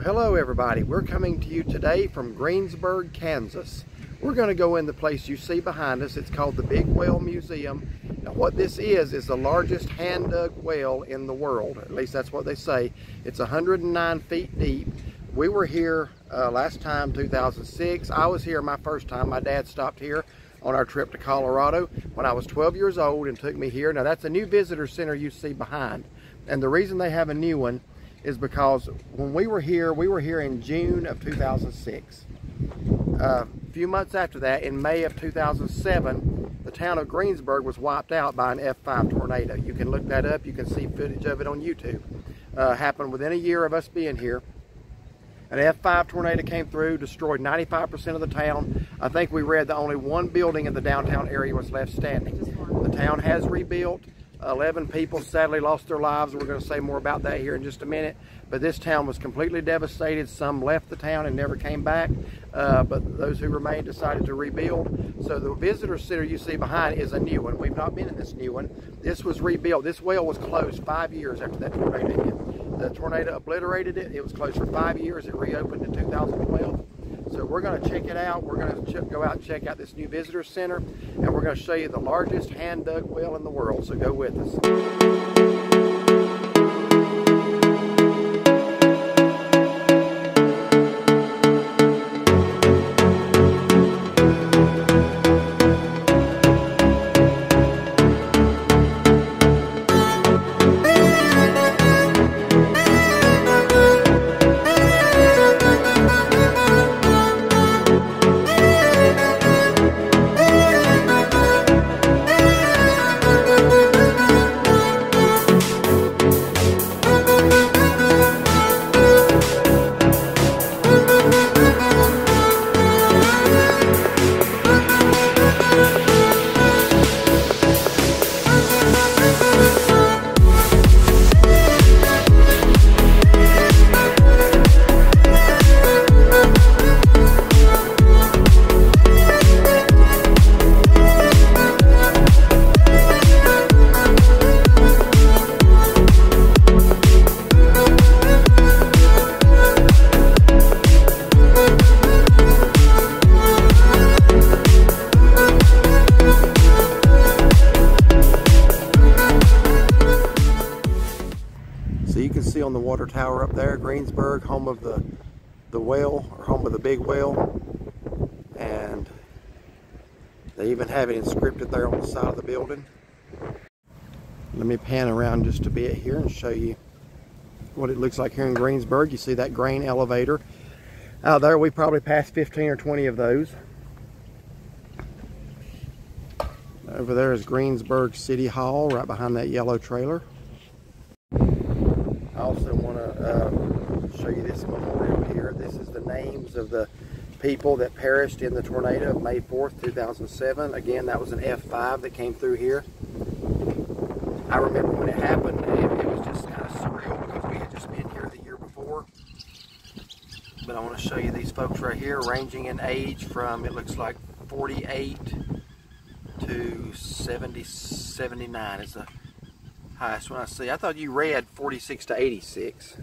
Hello everybody, we're coming to you today from Greensburg, Kansas. We're going to go in the place you see behind us. It's called the Big Well Museum. Now what this is the largest hand-dug well in the world. At least that's what they say. It's 109 feet deep. We were here last time, 2006. I was here my first time. My dad stopped here on our trip to Colorado when I was 12 years old and took me here. Now that's a new visitor center you see behind. And the reason they have a new one is because when we were here in June of 2006. A few months after that, in May of 2007, the town of Greensburg was wiped out by an F5 tornado. You can look that up. You can see footage of it on YouTube. Happened within a year of us being here. An F5 tornado came through, destroyed 95% of the town. I think we read that only one building in the downtown area was left standing. The town has rebuilt. 11 people sadly lost their lives. We're going to say more about that here in just a minute. But this town was completely devastated. Some left the town and never came back. But those who remained decided to rebuild. So the visitor center you see behind is a new one. We've not been in this new one. This was rebuilt. This well was closed 5 years after that tornado hit. The tornado obliterated it. It was closed for 5 years. It reopened in 2012. So we're going to check it out. We're going to go out and check out this new visitor center, and we're going to show you the largest hand-dug well in the world. So go with us. So you can see on the water tower up there, Greensburg, home of the well, or home of the big well. And they even have it inscripted there on the side of the building. Let me pan around just a bit here and show you what it looks like here in Greensburg. You see that grain elevator. Out there we probably passed 15 or 20 of those. Over there is Greensburg City Hall, right behind that yellow trailer. I also want to show you this memorial here. This is the names of the people that perished in the tornado of May 4th, 2007. Again, that was an F5 that came through here. I remember when it happened, it was just kind of surreal because we had just been here the year before. But I want to show you these folks right here, ranging in age from, it looks like 48 to 79 is the highest one I see. I thought you read 46 to 86.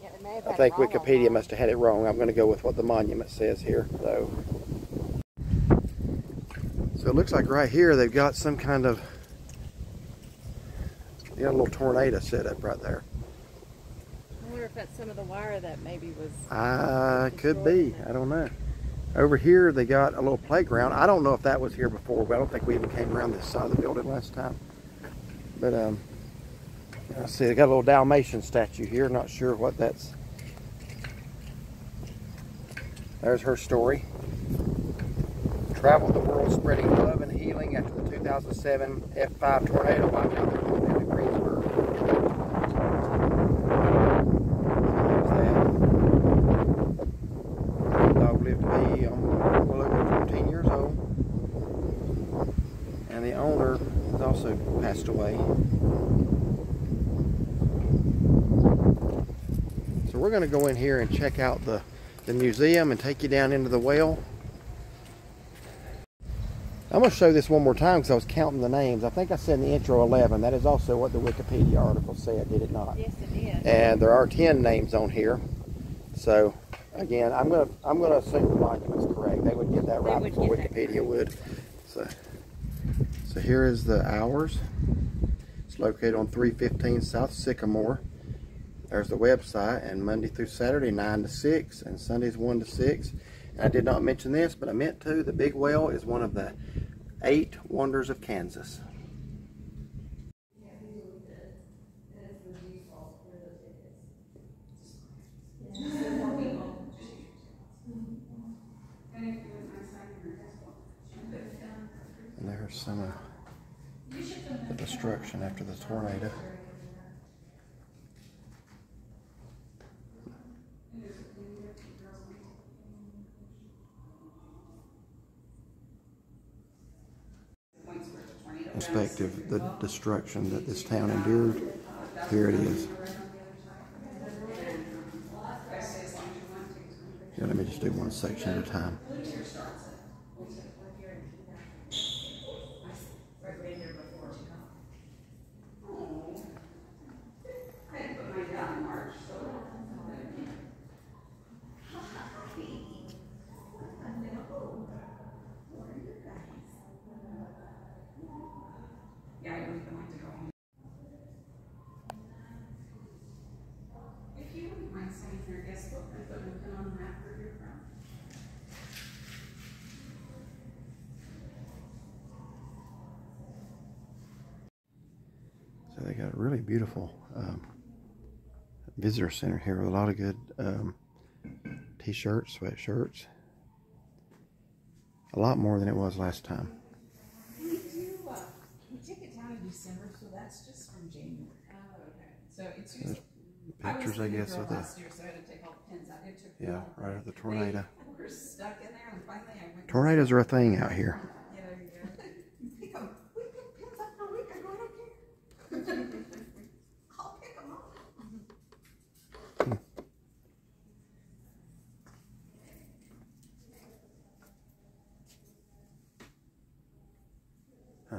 Yeah, they may have I think Wikipedia must have had it wrong. I'm going to go with what the monument says here, though. So it looks like right here they've got some kind of, you got a little tornado set up right there. I wonder if that's some of the wire that maybe was could be. I don't know. Over here they got a little playground. I don't know if that was here before, but I don't think we even came around this side of the building last time. But I see they got a little Dalmatian statue here. Not sure what that's. There's her story. Traveled the world spreading love and healing after the 2007 F5 tornado wiped out their home in Greensburg. The dog lived to be well over 14 years old. And the owner has also passed away. So we're going to go in here and check out the museum and take you down into the well. I'm going to show this one more time because I was counting the names. I think I said in the intro 11. That is also what the Wikipedia article said, did it not? Yes, it did. And there are 10 names on here. So again, I'm gonna assume the document's correct. They would get that right before Wikipedia would. So here is the hours. It's located on 315 South Sycamore. There's the website, and Monday through Saturday 9 to 6 and Sundays 1 to 6. And I did not mention this, but I meant to. The Big Well is one of the 8 wonders of Kansas. And there's some of the destruction after the tornado. Perspective, the destruction that this town endured. Here it is. Here, let me just do one section at a time. So they got a really beautiful visitor center here with a lot of good t-shirts, sweatshirts. A lot more than it was last time. We take it down in December, so that's just from January. Oh, okay. So it's usually pictures, I guess, of the last year, so I had to take all the pins out. It took right after the tornado. We're stuck in there, and finally I went. Tornadoes are a thing out here. Yeah, there you go. We pick pins up for a week. I go, I don't care. I'll pick them up.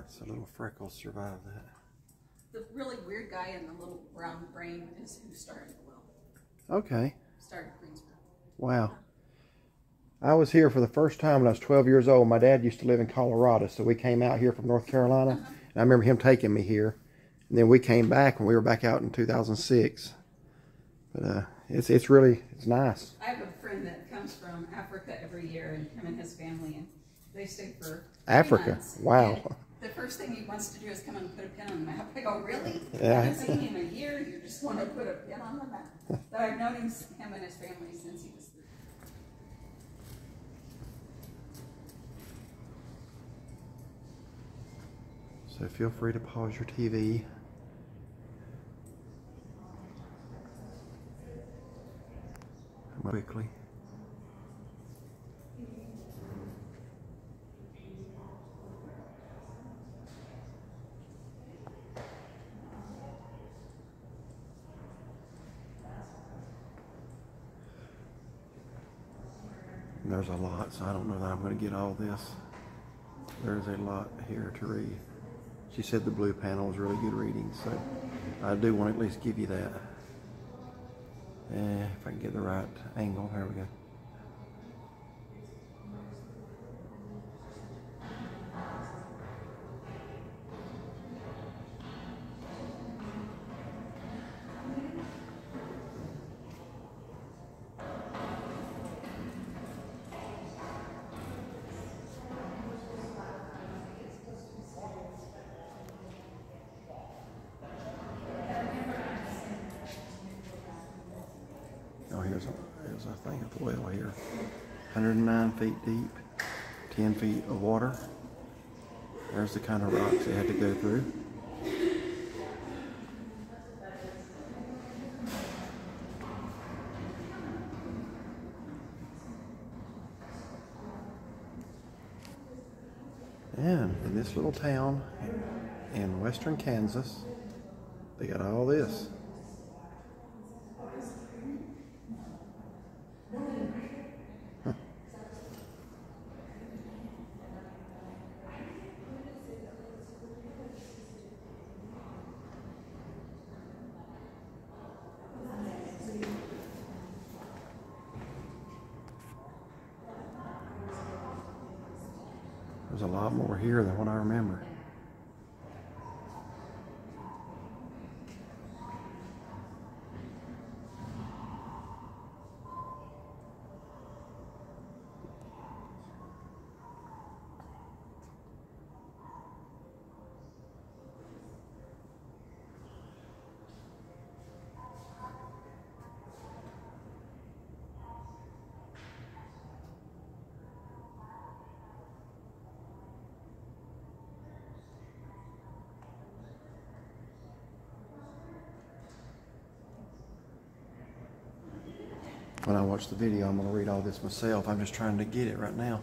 So little Freckles survived that. The really weird guy in the little brown brain is who started the well. Okay. Started Greensburg. Wow. I was here for the first time when I was 12 years old. My dad used to live in Colorado, so we came out here from North Carolina. And I remember him taking me here. And then we came back when we were back out in 2006. But it's nice. I have a friend that comes from Africa every year, and him and his family, and they stay for Africa. months. Wow. And the first thing he wants to do is come and put a pin on the map. I go, really? Yeah. I haven't seen him in a year. You just want to put a pin on the map. But I've known him and his family since he was 3. So feel free to pause your TV. Quickly. There's a lot, so I don't know that I'm going to get all this. There's a lot here to read. She said the blue panel was really good reading, so I do want to at least give you that. If I can get the right angle, there we go. Oh, here's a thing of oil here. 109 feet deep, 10 feet of water. There's the kind of rocks they had to go through. And in this little town in western Kansas, they got all this. There's a lot more here than what I remember. When I watch the video, I'm going to read all this myself. I'm just trying to get it right now.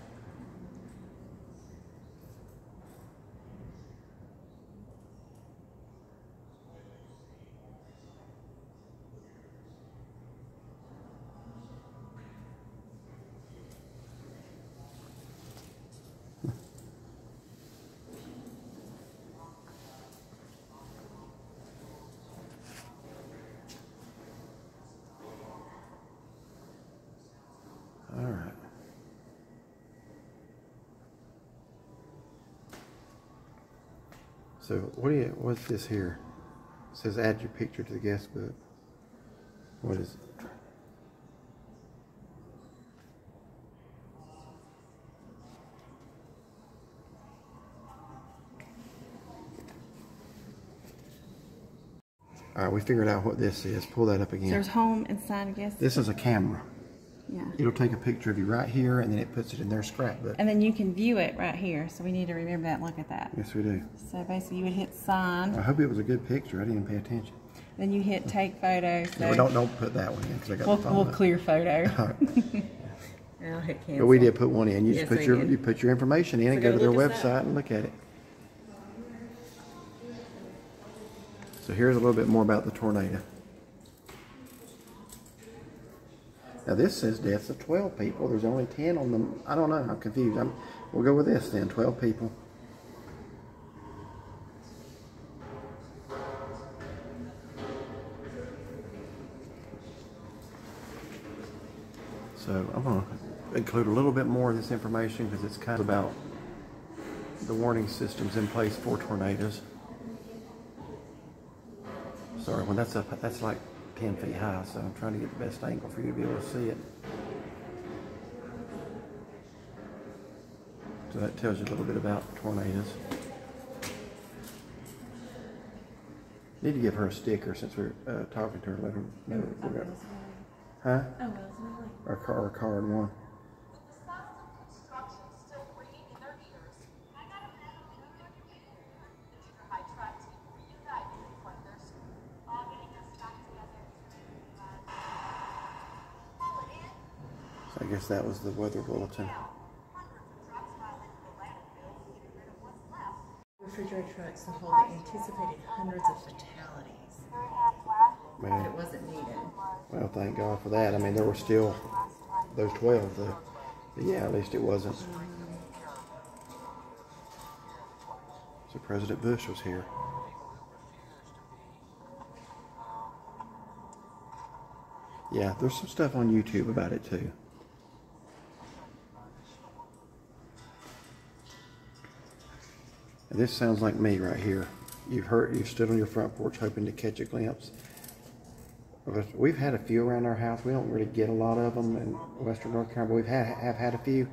All right. So what's this here? It says add your picture to the guest book. What is it? All right, we figured out what this is. Pull that up again. There's home and sign guest. This is a camera. Yeah. It'll take a picture of you right here, and then it puts it in their scrapbook. And then you can view it right here. So we need to remember that and look at that. Yes, we do. So basically you would hit sign. I hope it was a good picture. I didn't even pay attention. Then you hit take photo. So No, don't put that one in because I got the phone we'll up. clear photo. All right. And I'll hit cancel. But we did put one in. You just Yes, put we your did. you put your information in So and go to their look us up. website and look at it. So here's a little bit more about the tornado. Now this says deaths of 12 people. There's only 10 on them. I don't know. I'm confused. We'll go with this then. 12 people. So I'm going to include a little bit more of this information because it's kind of about the warning systems in place for tornadoes. Sorry, when that's up, that's like 10 feet high, so I'm trying to get the best angle for you to be able to see it. So that tells you a little bit about tornadoes. Need to give her a sticker since we're talking to her. Let her know that we're going. Huh? Oh, well, Or a card one. So I guess that was the weather bulletin. refrigerator trucks to hold the anticipated hundreds of fatalities. But it wasn't needed. Well, thank God for that. I mean, there were still those 12, though. But yeah, at least it wasn't. So President Bush was here. Yeah, there's some stuff on YouTube about it too. And this sounds like me right here. You've stood on your front porch hoping to catch a glimpse. We've had a few around our house. We don't really get a lot of them in Western North Carolina, but we've have had a few.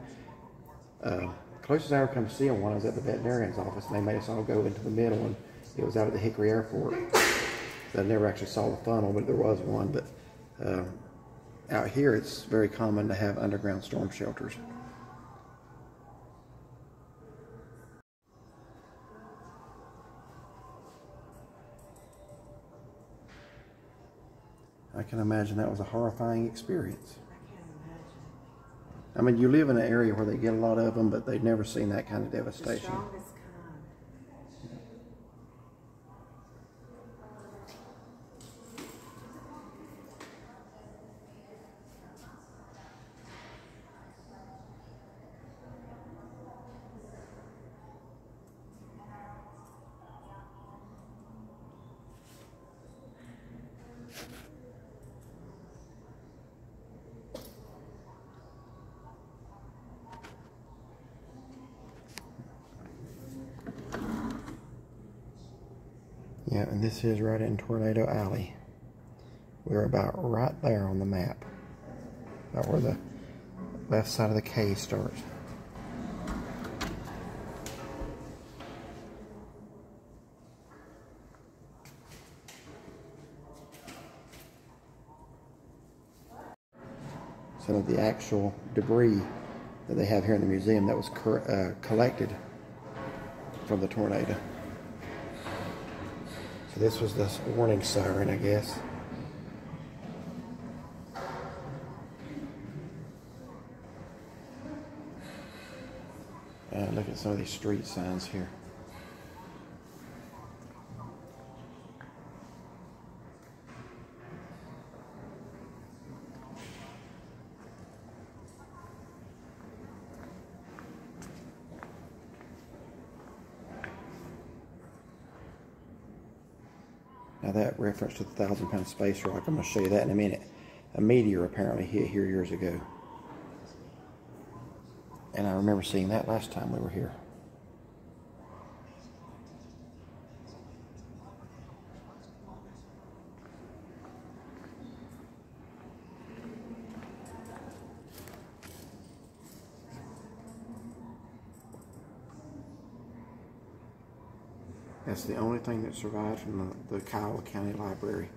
Closest I ever come to seeing one was at the veterinarian's office, and they made us all go into the middle, and it was out at the Hickory Airport. I never actually saw the funnel, but there was one. But out here, it's very common to have underground storm shelters. I can imagine that was a horrifying experience. I mean, you live in an area where they get a lot of them, but they've never seen that kind of devastation. Yeah, and this is right in Tornado Alley. We're about right there on the map. About where the left side of the K starts. Some of the actual debris that they have here in the museum that was collected from the tornado. So this was the warning siren, I guess. Look at some of these street signs here. Now that reference to the 1,000-pound space rock, I'm going to show you that in a minute. A meteor apparently hit here years ago. And I remember seeing that last time we were here. That's the only thing that survived from the Kiowa County Library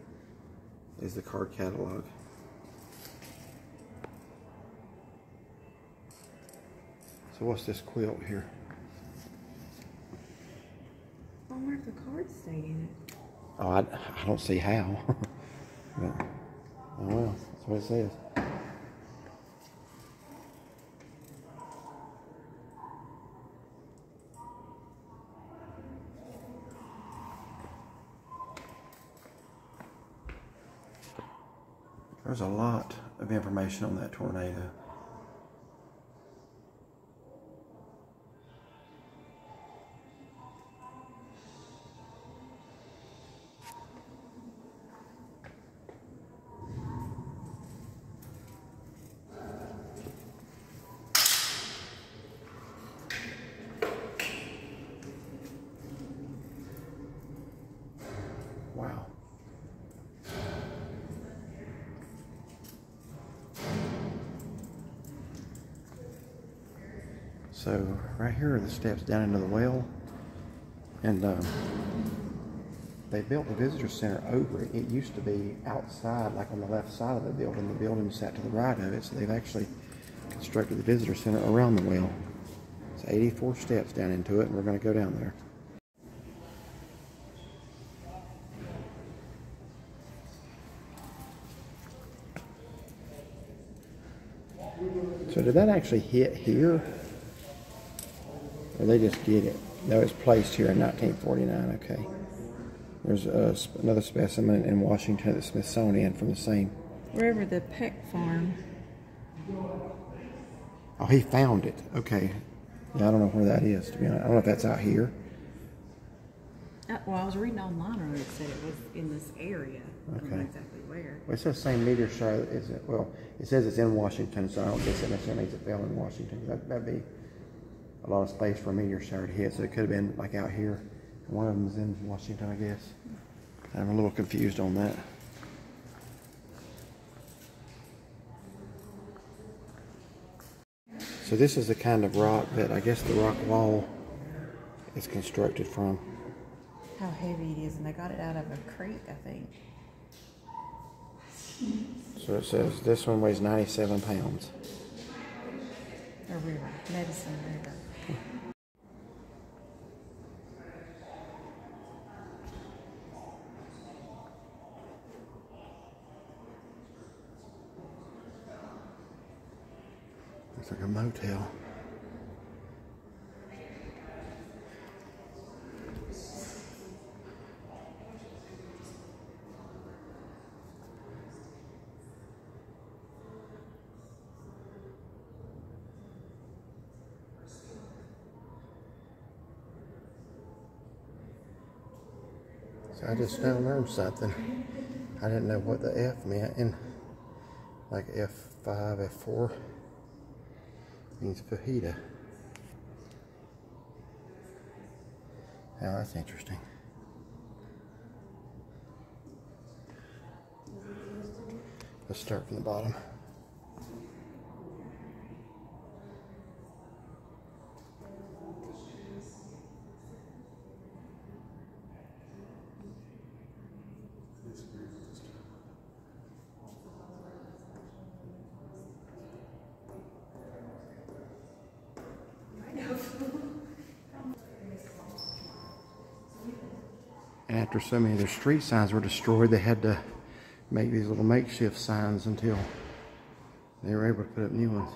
is the card catalog. So what's this quilt here? I wonder if the cards stayed in it. Oh, I don't see how. But, oh well, that's what it says. There's a lot of information on that tornado. Wow. So right here are the steps down into the well, and they built the visitor center over it. It used to be outside, like on the left side of the building. The building sat to the right of it, so they've actually constructed the visitor center around the well. It's 84 steps down into it, and we're going to go down there. So did that actually hit here? Or they just did it? No, it's placed here in 1949, okay. There's another specimen in Washington at the Smithsonian from the same. Wherever the Peck farm. Oh, he found it. Okay. Yeah, I don't know where that is, to be honest. I don't know if that's out here. Well, I was reading online earlier. It said it was in this area. I don't know Okay. exactly where. Well, it says same meteor shower. Is it? Well, it says it's in Washington, so I don't guess it necessarily means it fell in Washington. That'd be a lot of space for a meteor shower to hit, so it could have been like out here. One of them is in Washington, I guess. I'm a little confused on that. So this is the kind of rock that I guess the rock wall is constructed from. How heavy it is, and they got it out of a creek, I think. So it says this one weighs 97 pounds. A river, Medicine River. Looks like a motel. So I just now learned something. I didn't know what the F meant in like F5, F4 means fajita. Oh, that's interesting. Let's start from the bottom. And after so many of their street signs were destroyed, they had to make these little makeshift signs until they were able to put up new ones.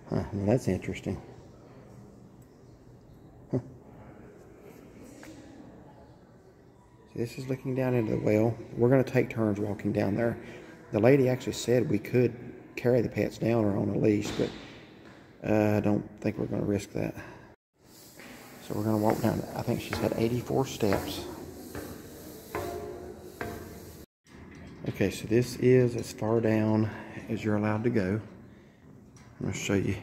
Huh, well, that's interesting. Huh. So this is looking down into the well. We're going to take turns walking down there. The lady actually said we could carry the pets down or on a leash, but I don't think we're going to risk that. So we're going to walk down. I think she said 84 steps. Okay, so this is as far down as you're allowed to go. I'm going to show you.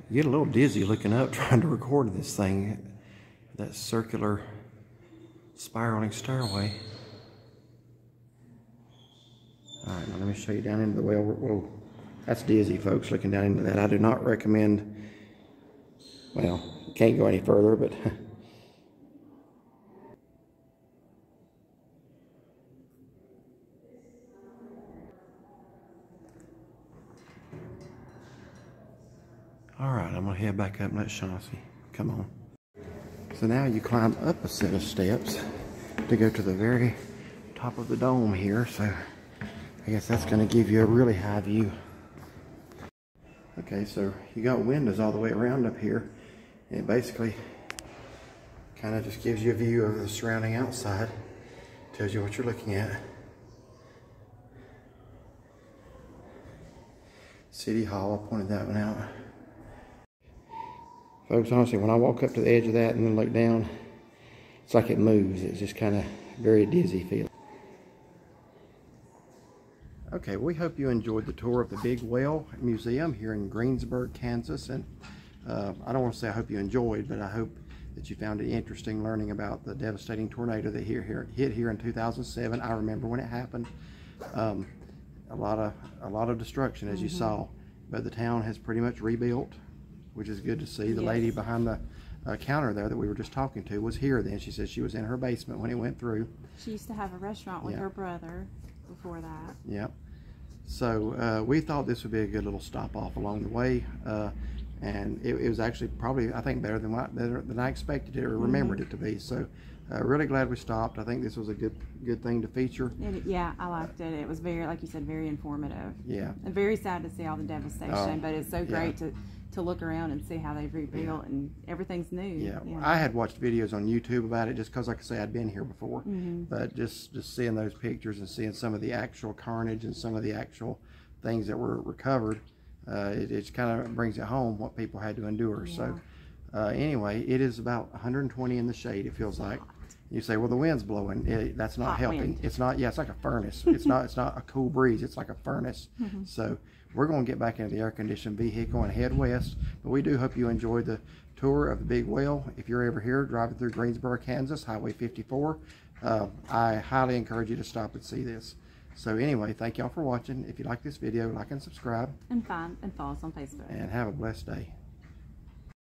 You get a little dizzy looking up trying to record this thing. That circular spiraling stairway. Alright, now let me show you down into the well. Whoa, that's dizzy, folks, looking down into that. I do not recommend, well, you can't go any further, but alright, I'm going to head back up and let Chauncey come on. So now you climb up a set of steps to go to the very top of the dome here. So I guess that's going to give you a really high view. Okay, so you got windows all the way around up here. And it basically kind of just gives you a view of the surrounding outside. Tells you what you're looking at. City Hall, I pointed that one out. Folks, honestly, when I walk up to the edge of that and then look down, it's like it moves. It's just kind of very dizzy feeling. Okay, we hope you enjoyed the tour of the Big Well Museum here in Greensburg, Kansas. And I don't want to say I hope you enjoyed, but I hope that you found it interesting learning about the devastating tornado that hit here in 2007. I remember when it happened. A lot of destruction, as you saw, but the town has pretty much rebuilt, which is good to see. The lady behind the counter there that we were just talking to was here then. She said she was in her basement when it went through. She used to have a restaurant with her brother before that. Yep. So we thought this would be a good little stop off along the way. And it was actually probably, I think, better than I expected it or remembered it to be. So really glad we stopped. I think this was a good thing to feature. Yeah, I liked it. It was very, like you said, very informative. Yeah. And very sad to see all the devastation, but it's so great to look around and see how they've rebuilt and everything's new. Yeah. I had watched videos on YouTube about it just because, like I say, I'd been here before. But just seeing those pictures and seeing some of the actual carnage and some of the actual things that were recovered, it kind of brings it home what people had to endure. So anyway, it is about 120 in the shade, it feels like. You say, well, the wind's blowing. That's not helping. Wind. It's not. Yeah, it's like a furnace. It's not a cool breeze. It's like a furnace. So we're going to get back into the air-conditioned vehicle and head west. But we do hope you enjoyed the tour of the Big Well. If you're ever here driving through Greensburg, Kansas, Highway 54, I highly encourage you to stop and see this. So anyway, thank y'all for watching. If you like this video, like and subscribe. And follow us on Facebook. And have a blessed day.